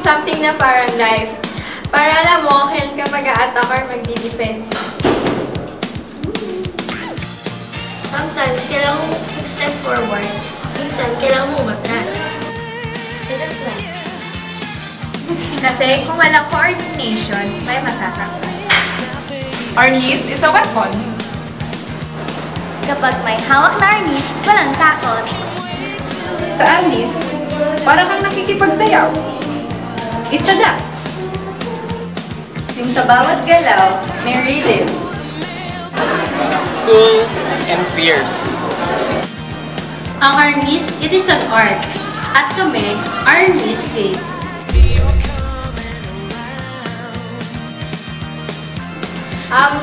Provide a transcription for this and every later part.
something na parang life. Para alam mo, kailan ka mag-a-attack or magdi-defense. Sometimes, kailangan mo mag-step forward. Minsan, kailangan mo umatras. It is life. Kasi kung walang coordination, may masasaktan. Arnis is a weapon. Kapag may hawak na arnis, walang takot. Sa Arnis, parang kang nakikipagsayaw. It's a dance. Yung sa bawat galaw, may rhythm. Cool and fierce. Ang arnis, it is an art. At kami, arnis is.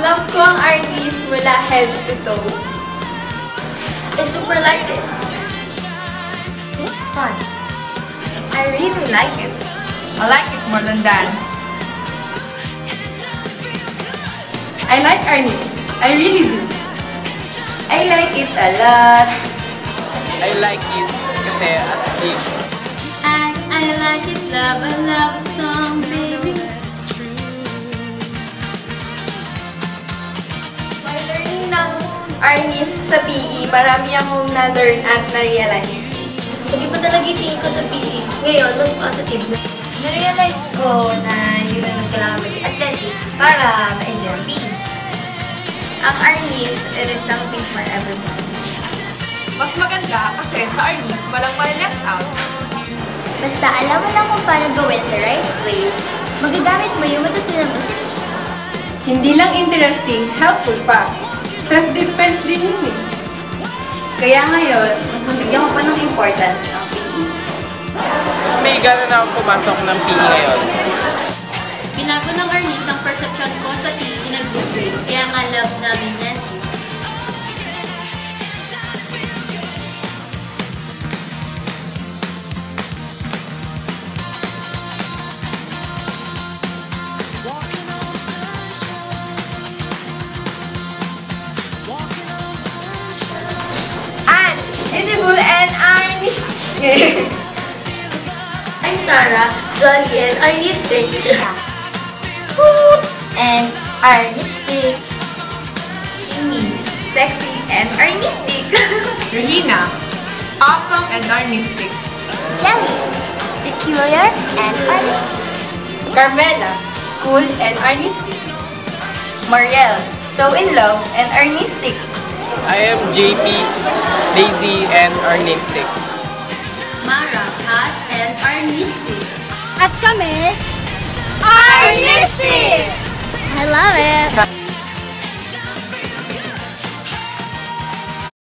Love ko ang arnis mula head to toe. I super like it. It's fun. I really like it. I like it more than dance. I like Arnis. I really do. I like it a lot. I like it kasi astig. I like it, love, a love song, baby. By learning ng arnis sa PE, marami akong na-learn at na-realize. Iba talaga yung tingin ko sa PE. Ngayon, mas positive na. Narealize ko na hindi na kailangan maging athletic para ma-enjoy ang PE. Ang arnis, it is something for everyone. Mas maganda kasi sa Arnis, walang mali-left out. Basta alam mo lang kung paano gawin the right way, magagamit mo yung matutunan mo. Hindi lang interesting, helpful pa. Self-defense din yun eh. Kaya ngayon, mas nabigyan ko pa ng importance ang PE. Mas may gana na akong pumasok ng PE ngayon. Binago ng arnis ang perception ko sa PE na good grade. Kaya nga love namin yan. Edible and arnis. I'm Sarah, jolly and artistic. And artistic. Me, sexy and arnistic. Regina, awesome and arnistic. Jelly. Peculiar and artistic. Carmela, cool and arnistic. Mariel, so in love and arnistic. I am JP, lazy and arnistic. Mara, hot and artistic. At kami, artistic! I love it!